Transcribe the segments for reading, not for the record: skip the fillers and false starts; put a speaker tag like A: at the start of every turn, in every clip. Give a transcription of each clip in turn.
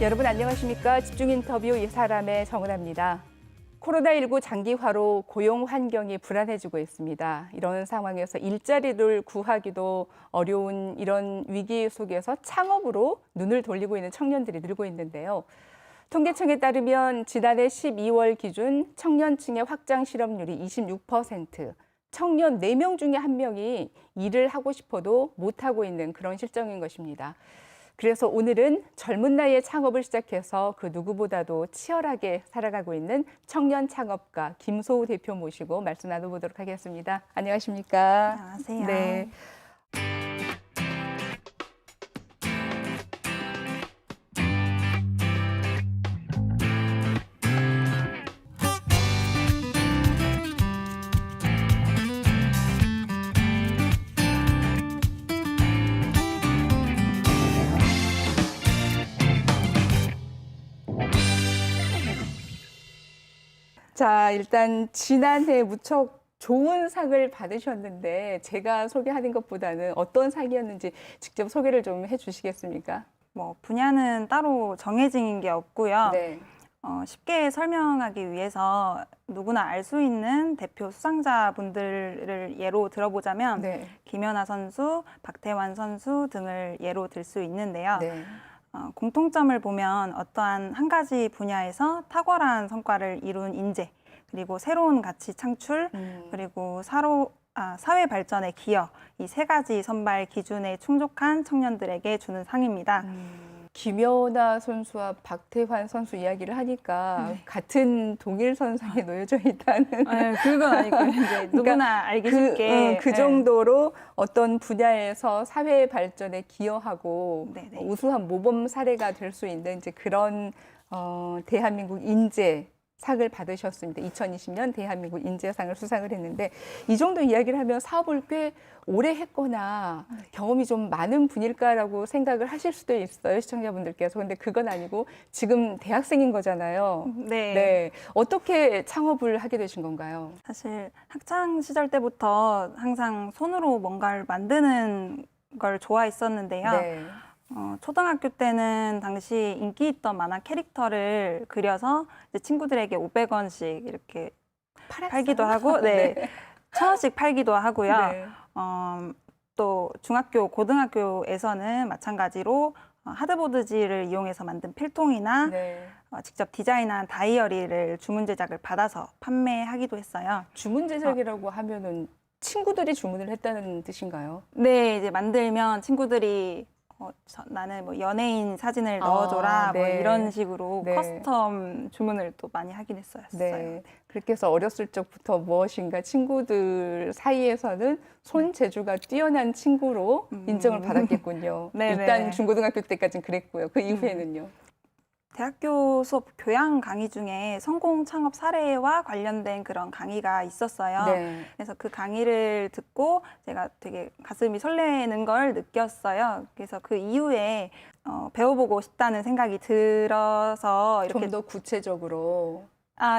A: 여러분 안녕하십니까? 집중 인터뷰 이 사람의 정은아입니다. 코로나19 장기화로 고용 환경이 불안해지고 있습니다. 이런 상황에서 일자리를 구하기도 어려운 이런 위기 속에서 창업으로 눈을 돌리고 있는 청년들이 늘고 있는데요. 통계청에 따르면 지난해 12월 기준 청년층의 확장 실업률이 26%, 청년 4명 중에 1명이 일을 하고 싶어도 못하고 있는 그런 실정인 것입니다. 그래서 오늘은 젊은 나이에 창업을 시작해서 그 누구보다도 치열하게 살아가고 있는 청년 창업가 김소우 대표 모시고 말씀 나눠보도록 하겠습니다. 안녕하십니까?
B: 안녕하세요.
A: 네. 자, 일단 지난해 무척 좋은 상을 받으셨는데 제가 소개하는 것보다는 어떤 상이었는지 직접 소개를 좀 해주시겠습니까?
B: 분야는 따로 정해진 게 없고요.
A: 네.
B: 쉽게 설명하기 위해서 누구나 알 수 있는 대표 수상자분들을 예로 들어보자면
A: 네.
B: 김연아 선수, 박태환 선수 등을 예로 들 수 있는데요.
A: 네.
B: 공통점을 보면 어떠한 한 가지 분야에서 탁월한 성과를 이룬 인재, 그리고 새로운 가치 창출, 그리고 사회 발전에 기여, 이 세 가지 선발 기준에 충족한 청년들에게 주는 상입니다.
A: 김연아 선수와 박태환 선수 이야기를 하니까 같은 동일 선상에 놓여져 있다는
B: 그건 아니고요. 이제 누구나 알기 쉽게
A: 그 정도로 어떤 분야에서 사회 발전에 기여하고
B: 네네.
A: 우수한 모범 사례가 될 수 있는 이제 그런 대한민국 인재 상을 받으셨습니다. 2020년 대한민국 인재상을 수상을 했는데 이 정도 이야기를 하면 사업을 꽤 오래 했거나 경험이 좀 많은 분일까라고 생각을 하실 수도 있어요, 시청자분들께서. 근데 그건 아니고 지금 대학생인 거잖아요.
B: 네.
A: 네. 어떻게 창업을 하게 되신 건가요?
B: 사실 학창 시절 때부터 항상 손으로 뭔가를 만드는 걸 좋아했었는데요.
A: 네.
B: 초등학교 때는 당시 인기 있던 만화 캐릭터를 그려서 이제 친구들에게 500원씩 이렇게 팔기도 하고, 네, 1,000원씩 팔기도 하고요.
A: 네.
B: 또 중학교, 고등학교에서는 마찬가지로 하드보드지를 이용해서 만든 필통이나
A: 네.
B: 직접 디자인한 다이어리를 주문 제작을 받아서 판매하기도 했어요.
A: 주문 제작이라고 하면은 친구들이 주문을 했다는 뜻인가요?
B: 네, 이제 만들면 친구들이 나는 뭐 연예인 사진을 넣어줘라, 뭐
A: 네.
B: 이런 식으로
A: 네.
B: 커스텀 주문을 또 많이 하긴 했어요.
A: 네. 그렇게 해서 어렸을 적부터 무엇인가 친구들 사이에서는 손재주가 뛰어난 친구로 인정을 받았겠군요.
B: 네네.
A: 일단 중고등학교 때까지는 그랬고요. 그 이후에는요.
B: 대학교 수업 교양 강의 중에 성공 창업 사례와 관련된 그런 강의가 있었어요.
A: 네.
B: 그래서 그 강의를 듣고 제가 되게 가슴이 설레는 걸 느꼈어요. 그래서 그 이후에 배워보고 싶다는 생각이 들어서 이렇게
A: 좀 더 구체적으로.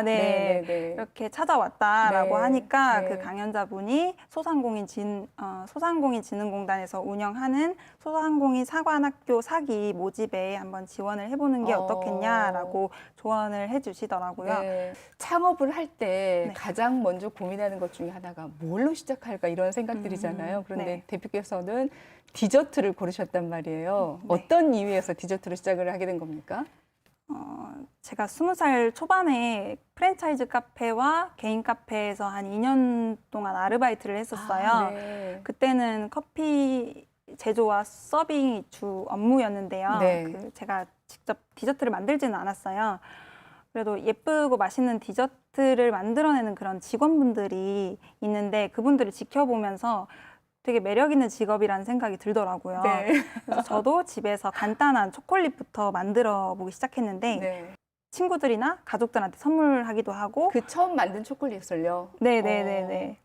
B: 네.
A: 네.
B: 이렇게 찾아왔다라고
A: 네.
B: 하니까
A: 네.
B: 그 강연자분이 소상공인진흥공단에서 운영하는 소상공인 사관학교 사기 모집에 한번 지원을 해보는 게 어떻겠냐라고 조언을 해주시더라고요.
A: 네. 창업을 할 때
B: 네.
A: 가장 먼저 고민하는 것 중에 하나가 뭘로 시작할까 이런 생각들이잖아요. 그런데
B: 네.
A: 대표께서는 디저트를 고르셨단 말이에요.
B: 네.
A: 어떤 이유에서 디저트로 시작을 하게 된 겁니까?
B: 제가 20살 초반에 프랜차이즈 카페와 개인 카페에서 한 2년 동안 아르바이트를 했었어요.
A: 네.
B: 그때는 커피 제조와 서빙이 주 업무였는데요.
A: 네.
B: 제가 직접 디저트를 만들지는 않았어요. 그래도 예쁘고 맛있는 디저트를 만들어내는 그런 직원분들이 있는데 그분들을 지켜보면서 되게 매력 있는 직업이라는 생각이 들더라고요.
A: 네.
B: 그래서 저도 집에서 간단한 초콜릿부터 만들어 보기 시작했는데
A: 네.
B: 친구들이나 가족들한테 선물하기도 하고
A: 그 처음 만든 초콜릿을요?
B: 네네네네.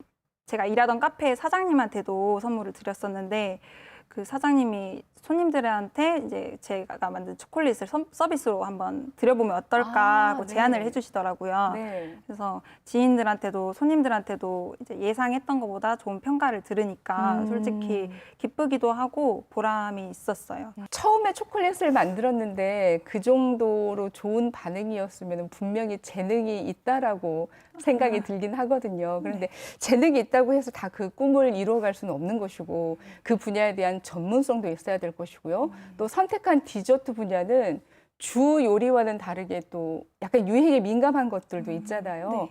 B: 제가 일하던 카페 사장님한테도 선물을 드렸었는데 그 사장님이 손님들한테 이제 제가 만든 초콜릿을 서비스로 한번 드려보면 어떨까 하고
A: 네.
B: 제안을 해주시더라고요.
A: 네.
B: 그래서 지인들한테도 손님들한테도 이제 예상했던 것보다 좋은 평가를 들으니까 솔직히 기쁘기도 하고 보람이 있었어요.
A: 처음에 초콜릿을 만들었는데 그 정도로 좋은 반응이었으면 분명히 재능이 있다라고 생각이 들긴 하거든요. 그런데 재능이 있다고 해서 다 그 꿈을 이루어갈 수는 없는 것이고 그 분야에 대한 전문성도 있어야 될 것이고요. 또 선택한 디저트 분야는 주 요리와는 다르게 또 약간 유행에 민감한 것들도 있잖아요.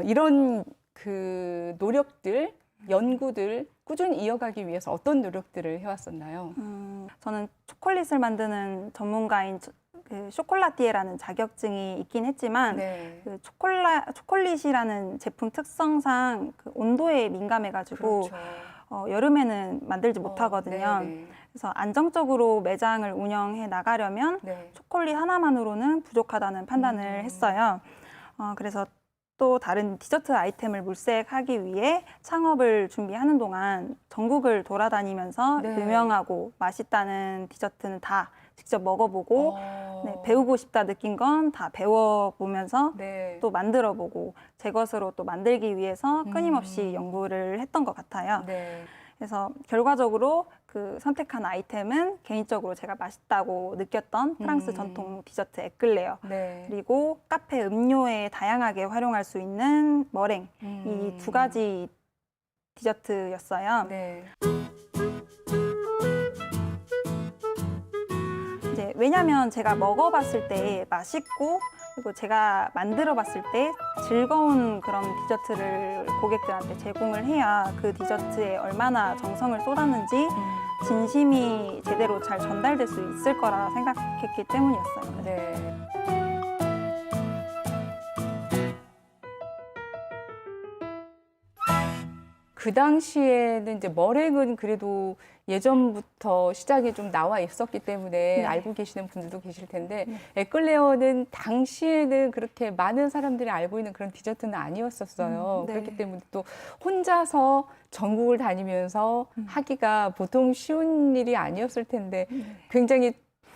A: 이런 그 노력들, 연구들 꾸준히 이어가기 위해서 어떤 노력들을 해왔었나요?
B: 저는 초콜릿을 만드는 전문가인 그 쇼콜라티에라는 자격증이 있긴 했지만
A: 네.
B: 그 초콜릿이라는 제품 특성상 그 온도에 민감해가지고
A: 그렇죠.
B: 여름에는 만들지 못하거든요.
A: 네네.
B: 그래서 안정적으로 매장을 운영해 나가려면
A: 네.
B: 초콜릿 하나만으로는 부족하다는 판단을 했어요. 그래서 또 다른 디저트 아이템을 물색하기 위해 창업을 준비하는 동안 전국을 돌아다니면서
A: 네.
B: 유명하고 맛있다는 디저트는 다 직접 먹어보고 네, 배우고 싶다 느낀 건 다 배워보면서
A: 네.
B: 또 만들어보고 제 것으로 또 만들기 위해서 끊임없이 연구를 했던 것 같아요.
A: 네.
B: 그래서 결과적으로 그 선택한 아이템은 개인적으로 제가 맛있다고 느꼈던 프랑스 전통 디저트 에클레어
A: 네.
B: 그리고 카페 음료에 다양하게 활용할 수 있는 머랭 이 두 가지 디저트였어요.
A: 네.
B: 이제 왜냐면 제가 먹어봤을 때 맛있고 그리고 제가 만들어봤을 때 즐거운 그런 디저트를 고객들한테 제공을 해야 그 디저트에 얼마나 정성을 쏟았는지 진심이 제대로 잘 전달될 수 있을 거라 생각했기 때문이었어요.
A: 네. 그 당시에는 이제 머랭은 그래도 예전부터 시장에 좀 나와 있었기 때문에
B: 네.
A: 알고 계시는 분들도 계실 텐데 에클레어는 당시에는 그렇게 많은 사람들이 알고 있는 그런 디저트는 아니었었어요.
B: 네.
A: 그렇기 때문에 또 혼자서 전국을 다니면서 하기가 보통 쉬운 일이 아니었을 텐데 굉장히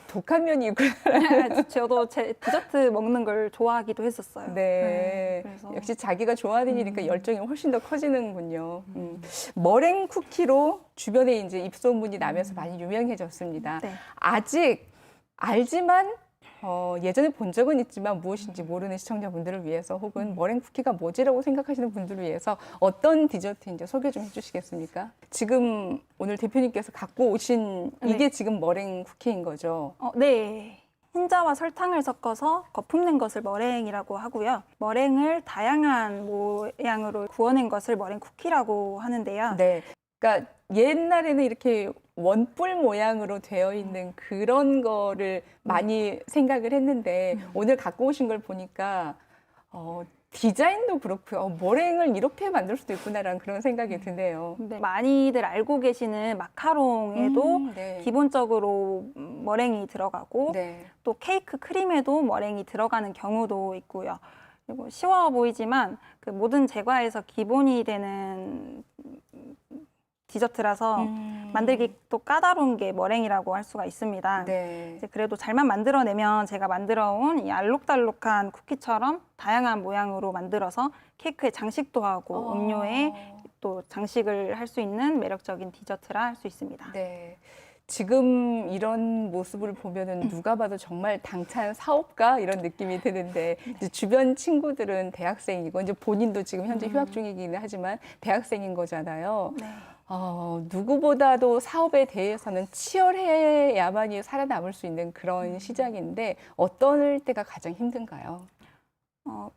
A: 독한 면이 있구나.
B: 저도 제 디저트 먹는 걸 좋아하기도 했었어요.
A: 네.
B: 그래서
A: 역시 자기가 좋아하는 일이니까 열정이 훨씬 더 커지는군요. 머랭 쿠키로 주변에 이제 입소문이 나면서 많이 유명해졌습니다.
B: 네.
A: 아직 알지만 예전에 본 적은 있지만 무엇인지 모르는 시청자분들을 위해서 혹은 머랭 쿠키가 뭐지라고 생각하시는 분들을 위해서 어떤 디저트인지 소개 좀 해주시겠습니까? 지금 오늘 대표님께서 갖고 오신 이게 지금 머랭 쿠키인 거죠?
B: 네. 흰자와 설탕을 섞어서 거품 낸 것을 머랭이라고 하고요. 머랭을 다양한 모양으로 구워낸 것을 머랭 쿠키라고 하는데요.
A: 네. 그러니까 옛날에는 이렇게 원뿔 모양으로 되어 있는 그런 거를 많이 생각을 했는데 오늘 갖고 오신 걸 보니까 디자인도 그렇고요. 머랭을 이렇게 만들 수도 있구나라는 그런 생각이 드네요.
B: 네, 많이들 알고 계시는 마카롱에도
A: 네.
B: 기본적으로 머랭이 들어가고
A: 네.
B: 또 케이크 크림에도 머랭이 들어가는 경우도 있고요. 그리고 쉬워 보이지만 그 모든 제과에서 기본이 되는 디저트라서 만들기 또 까다로운 게 머랭이라고 할 수가 있습니다.
A: 네.
B: 이제 그래도 잘만 만들어내면 제가 만들어온 이 알록달록한 쿠키처럼 다양한 모양으로 만들어서 케이크에 장식도 하고 음료에 또 장식을 할 수 있는 매력적인 디저트라 할 수 있습니다.
A: 네. 지금 이런 모습을 보면은 누가 봐도 정말 당찬 사업가 이런 느낌이 드는데 이제 주변 친구들은 대학생이고 이제 본인도 지금 현재 휴학 중이기는 하지만 대학생인 거잖아요.
B: 네.
A: 누구보다도 사업에 대해서는 치열해야만이 살아남을 수 있는 그런 시장인데 어떨 때가 가장 힘든가요?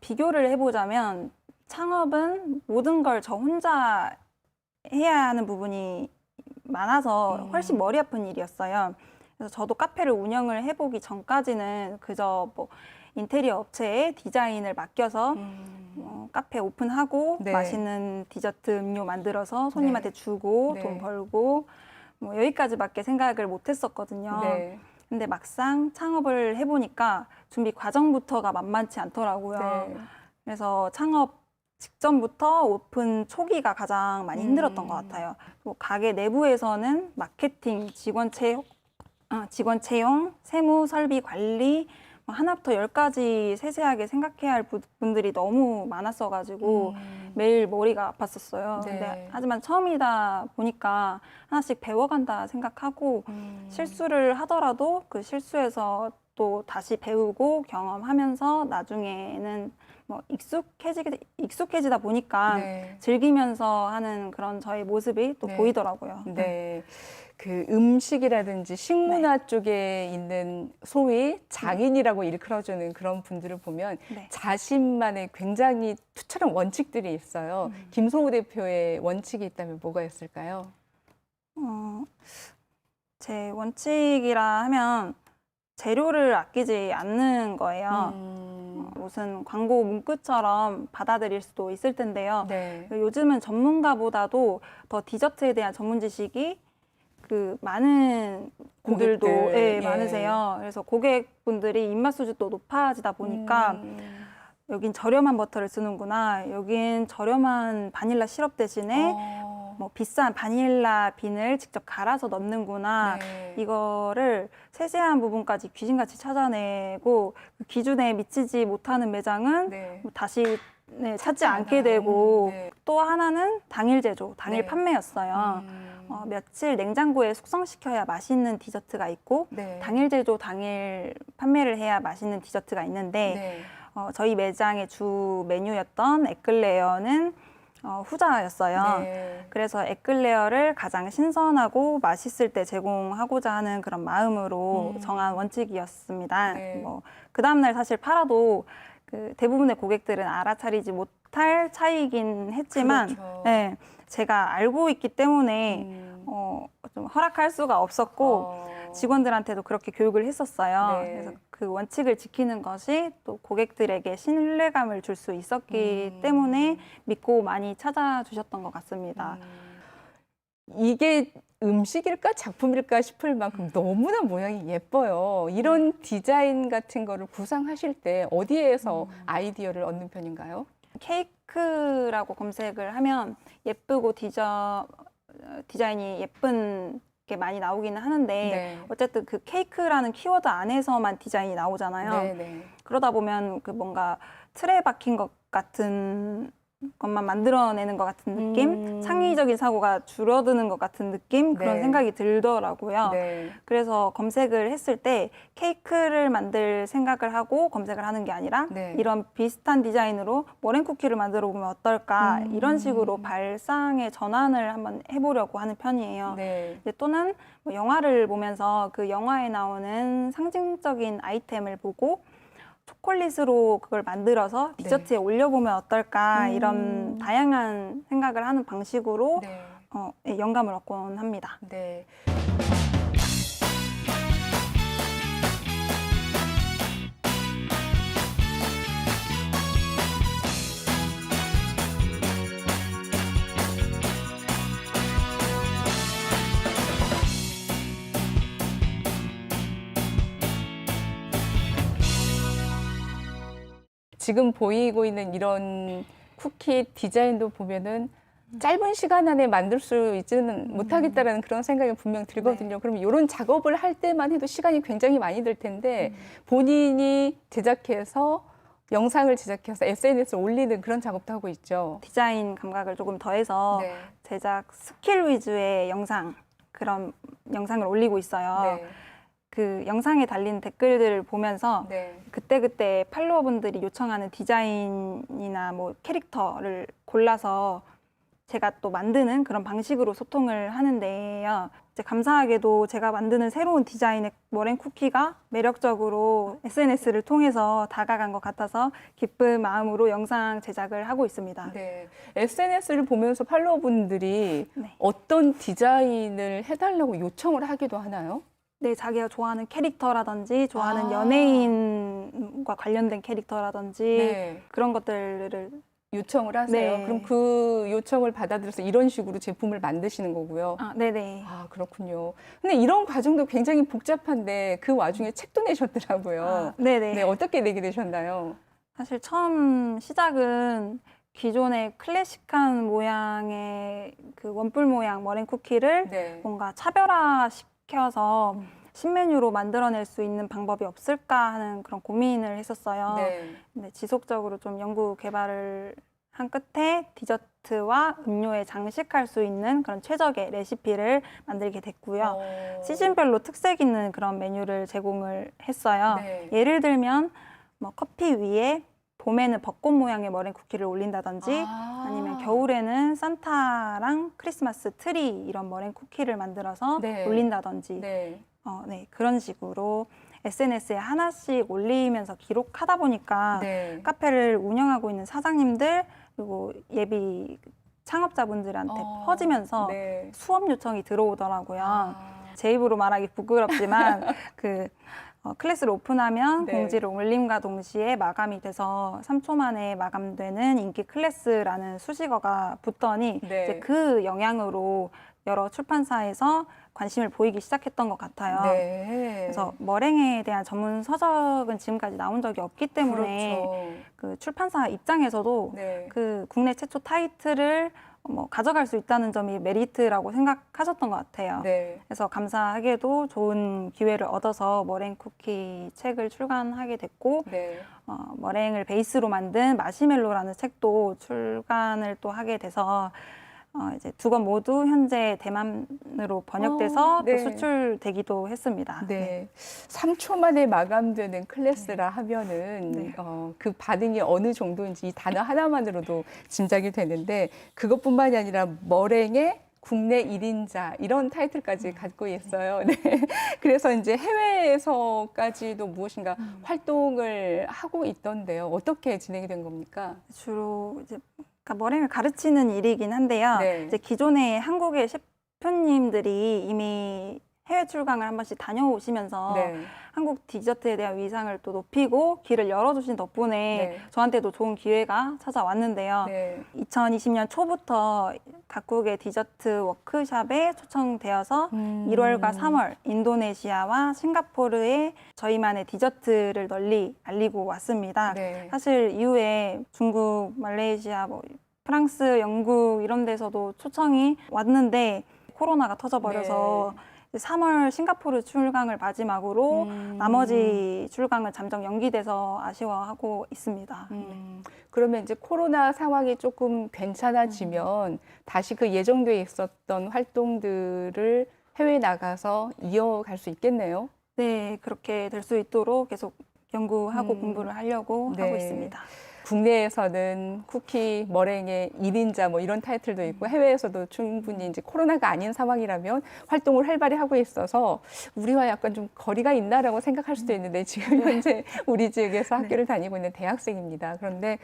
B: 비교를 해보자면 창업은 모든 걸 저 혼자 해야 하는 부분이 많아서 훨씬 머리 아픈 일이었어요. 그래서 저도 카페를 운영을 해보기 전까지는 그저 뭐 인테리어 업체에 디자인을 맡겨서 카페 오픈하고
A: 네.
B: 맛있는 디저트 음료 만들어서 손님한테 주고
A: 네.
B: 돈 벌고 뭐 여기까지밖에 생각을 못했었거든요.
A: 네.
B: 근데 막상 창업을 해보니까 준비 과정부터가 만만치 않더라고요.
A: 네.
B: 그래서 창업 직전부터 오픈 초기가 가장 많이 힘들었던 것 같아요. 또 가게 내부에서는 마케팅, 직원 채용, 세무, 설비, 관리 하나부터 열까지 세세하게 생각해야 할 분들이 너무 많았어가지고 매일 머리가 아팠었어요.
A: 네.
B: 근데 하지만 처음이다 보니까 하나씩 배워간다 생각하고 실수를 하더라도 그 실수에서 또 다시 배우고 경험하면서 나중에는 뭐 익숙해지다 보니까
A: 네.
B: 즐기면서 하는 그런 저의 모습이 또
A: 네.
B: 보이더라고요.
A: 네. 그 음식이라든지 식문화 쪽에 있는 소위 장인이라고 일컬어주는 그런 분들을 보면
B: 네.
A: 자신만의 굉장히 투철한 원칙들이 있어요. 김성우 대표의 원칙이 있다면 뭐가 있을까요?
B: 제 원칙이라 하면 재료를 아끼지 않는 거예요. 무슨 광고 문구처럼 받아들일 수도 있을 텐데요.
A: 네.
B: 요즘은 전문가보다도 더 디저트에 대한 전문 지식이 그 많은 분들도
A: 고객들,
B: 예,
A: 예.
B: 많으세요. 그래서 고객분들이 입맛 수준도 높아지다 보니까 여긴 저렴한 버터를 쓰는구나. 여긴 저렴한 바닐라 시럽 대신에 뭐 비싼 바닐라 빈을 직접 갈아서 넣는구나.
A: 네.
B: 이거를 세세한 부분까지 귀신같이 찾아내고 그 기준에 미치지 못하는 매장은
A: 네.
B: 뭐 다시 찾지 않게 되고
A: 네.
B: 또 하나는 당일 제조, 당일
A: 네.
B: 판매였어요. 며칠 냉장고에 숙성시켜야 맛있는 디저트가 있고
A: 네.
B: 당일 제조, 당일 판매를 해야 맛있는 디저트가 있는데
A: 네.
B: 저희 매장의 주 메뉴였던 에클레어는 후자였어요.
A: 네.
B: 그래서 에클레어를 가장 신선하고 맛있을 때 제공하고자 하는 그런 마음으로 정한 원칙이었습니다.
A: 네.
B: 뭐 그 다음날 사실 팔아도 그 대부분의 고객들은 알아차리지 못할 차이긴 했지만
A: 그렇죠.
B: 네, 제가 알고 있기 때문에 좀 허락할 수가 없었고 직원들한테도 그렇게 교육을 했었어요.
A: 네.
B: 그래서 그 원칙을 지키는 것이 또 고객들에게 신뢰감을 줄 수 있었기 때문에 믿고 많이 찾아주셨던 것 같습니다.
A: 이게 음식일까 작품일까 싶을 만큼 너무나 모양이 예뻐요. 이런 디자인 같은 거를 구상하실 때 어디에서 아이디어를 얻는 편인가요?
B: 케이크라고 검색을 하면 예쁘고 디자인이 예쁜 게 많이 나오기는 하는데
A: 네.
B: 어쨌든 그 케이크라는 키워드 안에서만 디자인이 나오잖아요.
A: 네, 네.
B: 그러다 보면 그 뭔가 틀에 박힌 것 같은 것만 만들어내는 것 같은 느낌, 창의적인 사고가 줄어드는 것 같은 느낌 그런
A: 네.
B: 생각이 들더라고요.
A: 네.
B: 그래서 검색을 했을 때 케이크를 만들 생각을 하고 검색을 하는 게 아니라
A: 네.
B: 이런 비슷한 디자인으로 머랭쿠키를 만들어 보면 어떨까 이런 식으로 발상의 전환을 한번 해보려고 하는 편이에요.
A: 네.
B: 이제 또는 뭐 영화를 보면서 그 영화에 나오는 상징적인 아이템을 보고 초콜릿으로 그걸 만들어서 디저트에 올려보면 어떨까 이런 다양한 생각을 하는 방식으로
A: 네.
B: 예, 영감을 얻곤 합니다.
A: 네. 지금 보이고 있는 이런 쿠키 디자인도 보면은 짧은 시간 안에 만들 수 있지는 못하겠다라는 그런 생각이 분명 들거든요. 그러면 이런 작업을 할 때만 해도 시간이 굉장히 많이 들 텐데 본인이 제작해서 영상을 제작해서 SNS에 올리는 그런 작업도 하고 있죠.
B: 디자인 감각을 조금 더해서
A: 네.
B: 제작 스킬 위주의 영상 그런 영상을 올리고 있어요.
A: 네.
B: 그 영상에 달린 댓글들을 보면서
A: 네.
B: 그때그때 팔로워분들이 요청하는 디자인이나 뭐 캐릭터를 골라서 제가 또 만드는 그런 방식으로 소통을 하는데요. 이제 감사하게도 제가 만드는 새로운 디자인의 머랭 쿠키가 매력적으로 SNS를 통해서 다가간 것 같아서 기쁜 마음으로 영상 제작을 하고 있습니다.
A: 네. SNS를 보면서 팔로워분들이
B: 네.
A: 어떤 디자인을 해달라고 요청을 하기도 하나요?
B: 네, 자기가 좋아하는 캐릭터라든지 좋아하는
A: 아.
B: 연예인과 관련된 캐릭터라든지
A: 네.
B: 그런 것들을
A: 요청을 하세요.
B: 네.
A: 그럼 그 요청을 받아들여서 이런 식으로 제품을 만드시는 거고요.
B: 네네.
A: 아, 그렇군요. 근데 이런 과정도 굉장히 복잡한데 그 와중에 책도 내셨더라고요.
B: 네네.
A: 네, 어떻게 내게 되셨나요?
B: 사실 처음 시작은 기존의 클래식한 모양의 그 원뿔 모양 머랭 쿠키를
A: 네.
B: 뭔가 차별화시켜서 신메뉴로 만들어낼 수 있는 방법이 없을까 하는 그런 고민을 했었어요.
A: 네.
B: 근데 지속적으로 좀 연구 개발을 한 끝에 디저트와 음료에 장식할 수 있는 그런 최적의 레시피를 만들게 됐고요. 시즌별로 특색 있는 그런 메뉴를 제공을 했어요.
A: 네.
B: 예를 들면 뭐 커피 위에 봄에는 벚꽃 모양의 머랭 쿠키를 올린다든지 아니면 겨울에는 산타랑 크리스마스 트리 이런 머랭 쿠키를 만들어서
A: 네.
B: 올린다든지
A: 네.
B: 네, 그런 식으로 SNS에 하나씩 올리면서 기록하다 보니까
A: 네.
B: 카페를 운영하고 있는 사장님들 그리고 예비 창업자분들한테 퍼지면서
A: 네.
B: 수업 요청이 들어오더라고요. 제 입으로 말하기 부끄럽지만 클래스를 오픈하면
A: 네.
B: 공지를 올림과 동시에 마감이 돼서 3초 만에 마감되는 인기 클래스라는 수식어가 붙더니
A: 네.
B: 이제 그 영향으로 여러 출판사에서 관심을 보이기 시작했던 것 같아요.
A: 네.
B: 그래서 머랭에 대한 전문 서적은 지금까지 나온 적이 없기 때문에
A: 그렇죠.
B: 그 출판사 입장에서도
A: 네.
B: 그 국내 최초 타이틀을 뭐 가져갈 수 있다는 점이 메리트라고 생각하셨던 것 같아요.
A: 네.
B: 그래서 감사하게도 좋은 기회를 얻어서 머랭 쿠키 책을 출간하게 됐고
A: 네.
B: 머랭을 베이스로 만든 마시멜로라는 책도 출간을 또 하게 돼서 이제 두 권 모두 현재 대만으로 번역돼서
A: 네.
B: 또 수출되기도 했습니다.
A: 네. 3초 만에 마감되는 클래스라 하면은
B: 네.
A: 그 반응이 어느 정도인지 이 단어 하나만으로도 짐작이 되는데 그것뿐만이 아니라 머랭의 국내 1인자 이런 타이틀까지 갖고 있어요. 네. 그래서 이제 해외에서까지도 무엇인가 활동을 하고 있던데요. 어떻게 진행이 된 겁니까?
B: 주로 이제 그러니까 머랭을 가르치는 일이긴 한데요.
A: 네.
B: 이제 기존의 한국의 셰프님들이 이미 해외 출강을 한 번씩 다녀오시면서
A: 네.
B: 한국 디저트에 대한 위상을 또 높이고 길을 열어주신 덕분에
A: 네.
B: 저한테도 좋은 기회가 찾아왔는데요.
A: 네.
B: 2020년 초부터 각국의 디저트 워크숍에 초청되어서 1월과 3월 인도네시아와 싱가포르에 저희만의 디저트를 널리 알리고 왔습니다.
A: 네.
B: 사실 이후에 중국, 말레이시아, 뭐 프랑스, 영국 이런 데서도 초청이 왔는데 코로나가 터져버려서 3월 싱가포르 출강을 마지막으로 나머지 출강은 잠정 연기돼서 아쉬워하고 있습니다.
A: 그러면 이제 코로나 상황이 조금 괜찮아지면 다시 그 예정돼 있었던 활동들을 해외에 나가서 이어갈 수 있겠네요.
B: 네, 그렇게 될 수 있도록 계속 연구하고 공부를 하려고
A: 네.
B: 하고 있습니다.
A: 국내에서는 쿠키 머랭의 1인자 뭐 이런 타이틀도 있고 해외에서도 충분히 이제 코로나가 아닌 상황이라면 활동을 활발히 하고 있어서 우리와 약간 좀 거리가 있나라고 생각할 수도 있는데 지금 현재 우리 지역에서 학교를 다니고 있는 대학생입니다. 그런데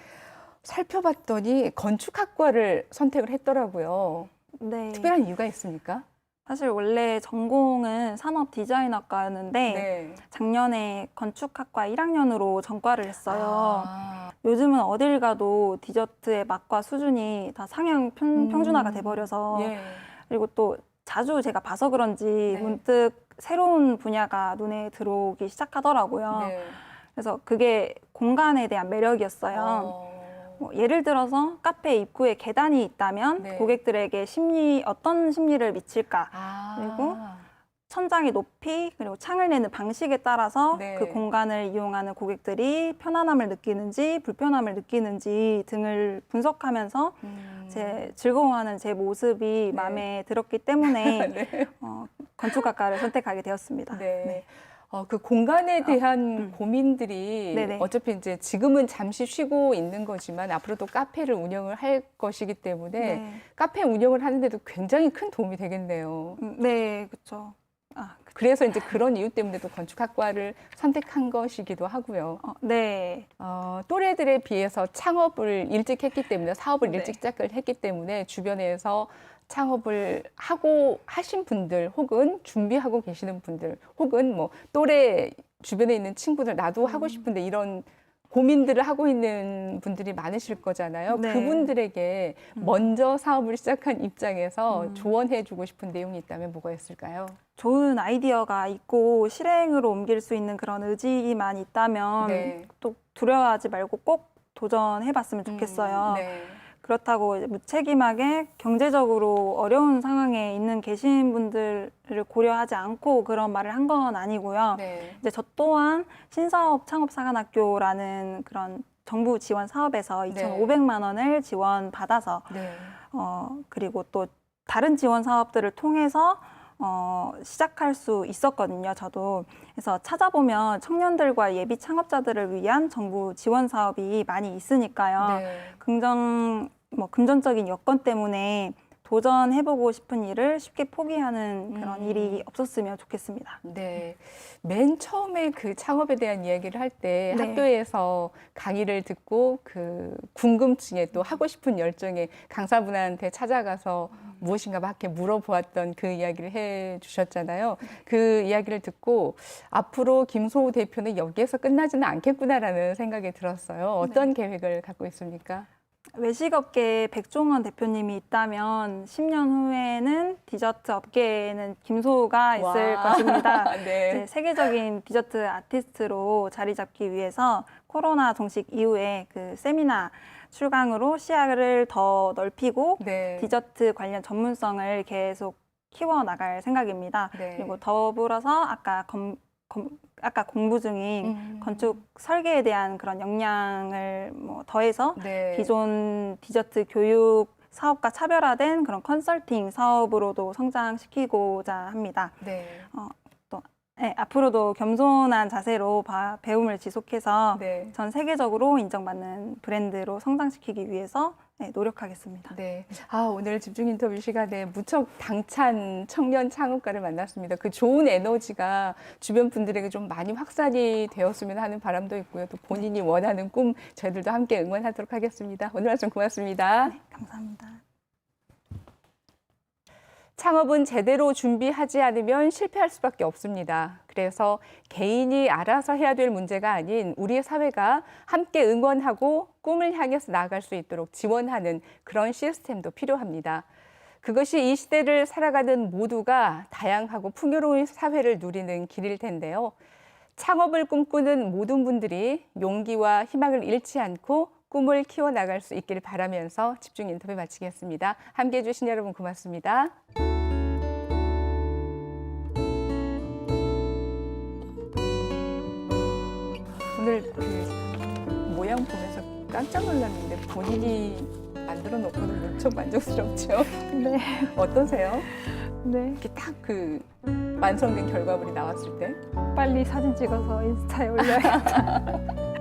A: 살펴봤더니 건축학과를 선택을 했더라고요.
B: 네.
A: 특별한 이유가 있습니까?
B: 사실 원래 전공은 산업 디자인학과였는데
A: 네.
B: 작년에 건축학과 1학년으로 전과를 했어요.
A: 아,
B: 요즘은 어딜 가도 디저트의 맛과 수준이 다 상향 평준화가 돼버려서
A: 예.
B: 그리고 또 자주 제가 봐서 그런지
A: 네.
B: 문득 새로운 분야가 눈에 들어오기 시작하더라고요.
A: 네.
B: 그래서 그게 공간에 대한 매력이었어요. 뭐 예를 들어서 카페 입구에 계단이 있다면
A: 네.
B: 고객들에게 어떤 심리를 미칠까? 그리고 천장의 높이 그리고 창을 내는 방식에 따라서
A: 네.
B: 그 공간을 이용하는 고객들이 편안함을 느끼는지 불편함을 느끼는지 등을 분석하면서 즐거워하는 제 모습이 마음에 들었기 때문에
A: 네.
B: 건축학과를 선택하게 되었습니다.
A: 네. 그 공간에 대한 고민들이
B: 네네.
A: 어차피 이제 지금은 잠시 쉬고 있는 거지만 앞으로 또 카페를 운영을 할 것이기 때문에
B: 네.
A: 카페 운영을 하는데도 굉장히 큰 도움이 되겠네요.
B: 네, 그렇죠.
A: 그래서 이제 그런 이유 때문에 또 건축학과를 선택한 것이기도 하고요.
B: 네.
A: 또래들에 비해서 창업을 일찍 했기 때문에 사업을
B: 네.
A: 일찍 시작을 했기 때문에 주변에서 창업을 하고 하신 분들 혹은 준비하고 계시는 분들 혹은 뭐 또래 주변에 있는 친구들 나도 하고 싶은데 이런 고민들을 하고 있는 분들이 많으실 거잖아요.
B: 네.
A: 그분들에게 먼저 사업을 시작한 입장에서 조언해주고 싶은 내용이 있다면 뭐가 있을까요?
B: 좋은 아이디어가 있고 실행으로 옮길 수 있는 그런 의지만 있다면
A: 네.
B: 또 두려워하지 말고 꼭 도전해봤으면 좋겠어요.
A: 네.
B: 그렇다고 이제 무책임하게 경제적으로 어려운 상황에 있는 계신 분들을 고려하지 않고 그런 말을 한 건 아니고요.
A: 네.
B: 이제 저 또한 신사업 창업사관학교라는 그런 정부 지원 사업에서
A: 네.
B: 2,500만 원을 지원받아서
A: 네.
B: 그리고 또 다른 지원 사업들을 통해서 시작할 수 있었거든요, 저도. 그래서 찾아보면 청년들과 예비 창업자들을 위한 정부 지원 사업이 많이 있으니까요.
A: 네.
B: 금전적인 여건 때문에 도전해보고 싶은 일을 쉽게 포기하는 그런 일이 없었으면 좋겠습니다.
A: 네. 맨 처음에 그 창업에 대한 이야기를 할 때
B: 네.
A: 학교에서 강의를 듣고 그 궁금증에 또 하고 싶은 열정에 강사분한테 찾아가서 무엇인가 막 이렇게 물어보았던 그 이야기를 해 주셨잖아요. 그 이야기를 듣고 앞으로 김소우 대표는 여기에서 끝나지는 않겠구나라는 생각이 들었어요. 어떤 계획을 갖고 있습니까?
B: 외식업계에 백종원 대표님이 있다면 10년 후에는 디저트 업계에는 김소우가 있을
A: 와.
B: 것입니다.
A: 네.
B: 이제 세계적인 디저트 아티스트로 자리 잡기 위해서 코로나 종식 이후에 그 세미나 출강으로 시야를 더 넓히고
A: 네.
B: 디저트 관련 전문성을 계속 키워나갈 생각입니다.
A: 네.
B: 그리고 더불어서 아까 공부 중인 건축 설계에 대한 그런 역량을 더해서
A: 네.
B: 기존 디저트 교육 사업과 차별화된 그런 컨설팅 사업으로도 성장시키고자 합니다.
A: 네.
B: 네, 앞으로도 겸손한 자세로 배움을 지속해서
A: 네.
B: 전 세계적으로 인정받는 브랜드로 성장시키기 위해서 노력하겠습니다.
A: 네. 오늘 집중 인터뷰 시간에 무척 당찬 청년 창업가를 만났습니다. 그 좋은 에너지가 주변 분들에게 좀 많이 확산이 되었으면 하는 바람도 있고요. 또 본인이 원하는 꿈 저희들도 함께 응원하도록 하겠습니다. 오늘 말씀 고맙습니다.
B: 네, 감사합니다.
A: 창업은 제대로 준비하지 않으면 실패할 수밖에 없습니다. 그래서 개인이 알아서 해야 될 문제가 아닌 우리 사회가 함께 응원하고 꿈을 향해서 나아갈 수 있도록 지원하는 그런 시스템도 필요합니다. 그것이 이 시대를 살아가는 모두가 다양하고 풍요로운 사회를 누리는 길일 텐데요. 창업을 꿈꾸는 모든 분들이 용기와 희망을 잃지 않고 꿈을 키워나갈 수 있길 바라면서 집중 인터뷰 마치겠습니다. 함께해 주신 여러분 고맙습니다. 오늘 그 모양 보면서 깜짝 놀랐는데 본인이 만들어 놓고는 무척 만족스럽죠?
B: 네,
A: 어떠세요?
B: 네.
A: 이렇게 딱 그 완성된 결과물이 나왔을 때?
B: 빨리 사진 찍어서 인스타에 올려야겠다.